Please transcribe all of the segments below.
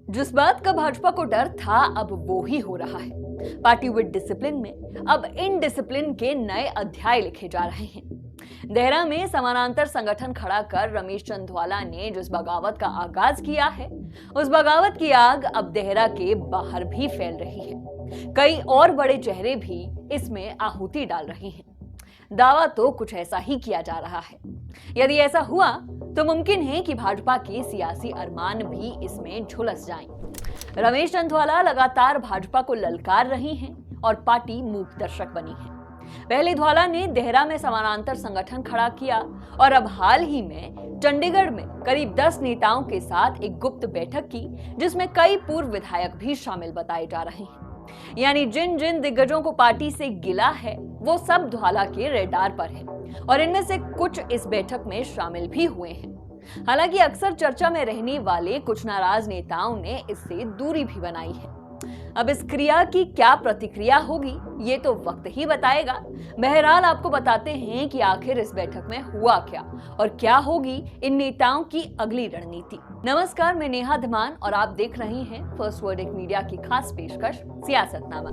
जिस बात का भाजपा को डर था अब वो ही हो रहा है। पार्टी विद डिसिप्लिन में अब इनडिसिप्लिन के नए अध्याय लिखे जा रहे हैं। देहरा में समानांतर संगठन खड़ा कर रमेश चंदवाला ने जिस बगावत का आगाज किया है, उस बगावत की आग अब देहरा के बाहर भी फैल रही है। कई और बड़े चेहरे भी इसमें आहुति डाल रहे हैं। दावा तो कुछ ऐसा ही किया जा रहा है। यदि ऐसा हुआ तो मुमकिन है कि भाजपा के सियासी अरमान भी इसमें झुलस जाएं। रमेश चंदवाला लगातार भाजपा को ललकार रही हैं और पार्टी मूक दर्शक बनी है। पहले ध्वाला ने देहरा में समानांतर संगठन खड़ा किया और अब हाल ही में चंडीगढ़ में करीब 10 नेताओं के साथ एक गुप्त बैठक की, जिसमें कई पूर्व विधायक भी शामिल बताए जा रहे हैं। यानी जिन जिन दिग्गजों को पार्टी से गिला है वो सब ध्वाला के रेडार पर है और इनमें से कुछ इस बैठक में शामिल भी हुए हैं। हालांकि अक्सर चर्चा में रहने वाले कुछ नाराज नेताओं ने इससे दूरी भी बनाई है। अब इस क्रिया की क्या प्रतिक्रिया होगी ये तो वक्त ही बताएगा। बहरहाल आपको बताते हैं कि आखिर इस बैठक में हुआ क्या और क्या होगी इन नेताओं की अगली रणनीति। नमस्कार, मैं नेहा धमान और आप देख रहे हैं फर्स्ट वर्डिक मीडिया की खास पेशकश सियासतनामा।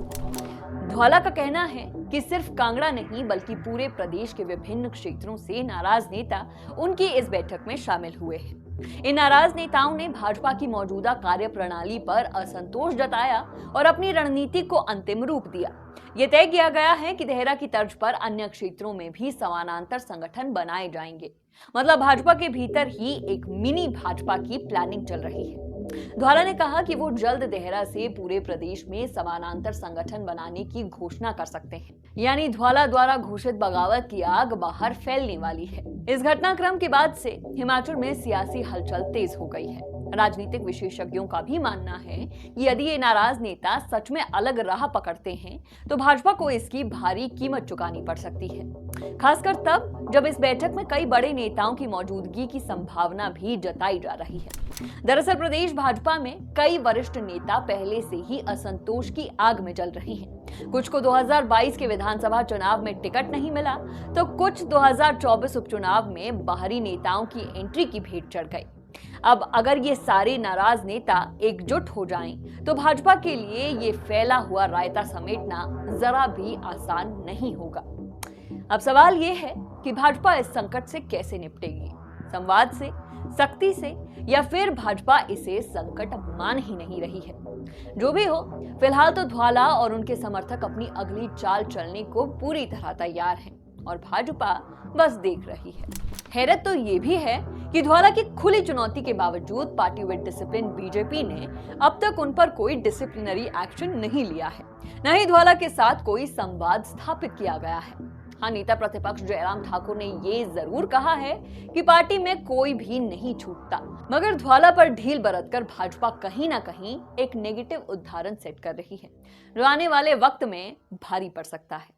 ध्वाला का कहना है कि सिर्फ कांगड़ा नहीं बल्कि पूरे प्रदेश के विभिन्न क्षेत्रों से नाराज नेता उनकी इस बैठक में शामिल हुए हैं। इन नाराज नेताओं ने भाजपा की मौजूदा कार्यप्रणाली पर असंतोष जताया और अपनी रणनीति को अंतिम रूप दिया। ये तय किया गया है कि देहरा की तर्ज पर अन्य क्षेत्रों में भी समानांतर संगठन बनाए जाएंगे। मतलब भाजपा के भीतर ही एक मिनी भाजपा की प्लानिंग चल रही है। ध्वाला ने कहा कि वो जल्द देहरा से पूरे प्रदेश में समानांतर संगठन बनाने की घोषणा कर सकते हैं। यानी ध्वाला द्वारा घोषित बगावत की आग बाहर फैलने वाली है। इस घटनाक्रम के बाद से हिमाचल में सियासी हलचल तेज हो गई है। राजनीतिक विशेषज्ञों का भी मानना है कि यदि ये नाराज नेता सच में अलग राह पकड़ते हैं तो भाजपा को इसकी भारी कीमत चुकानी पड़ सकती है, खासकर तब जब इस बैठक में कई बड़े नेताओं की मौजूदगी की संभावना भी जताई जा रही है। दरअसल प्रदेश भाजपा में कई वरिष्ठ नेता पहले से ही असंतोष की आग में जल रहे हैं। कुछ को 2022 के विधानसभा चुनाव में टिकट नहीं मिला तो कुछ 2024 उपचुनाव में बाहरी नेताओं की एंट्री की भेंट चढ़ गई। अब अगर ये सारे नाराज नेता एकजुट हो जाएं, तो भाजपा के लिए ये फैला हुआ रायता समेटना जरा भी आसान नहीं होगा। अब सवाल ये है कि भाजपा इस संकट से कैसे निपटेगी, संवाद से, सख्ती से, या फिर भाजपा इसे संकट मान ही नहीं रही है। जो भी हो, फिलहाल तो ध्वाला और उनके समर्थक अपनी अगली चाल चलने को पूरी तरह तैयार हैं और भाजपा बस देख रही है। हैरत तो ये भी है कि ध्वाला की खुली चुनौती के बावजूद पार्टी विद डिसिप्लिन बीजेपी ने अब तक उन पर कोई डिसिप्लिनरी एक्शन नहीं लिया है, न ही ध्वाला के साथ कोई संवाद स्थापित किया गया है। हाँ, नेता प्रतिपक्ष जयराम ठाकुर ने ये जरूर कहा है कि पार्टी में कोई भी नहीं छूटता, मगर ध्वाला पर ढील बरतकर भाजपा कहीं ना कहीं एक नेगेटिव उदाहरण सेट कर रही है, जो आने वाले वक्त में भारी पड़ सकता है।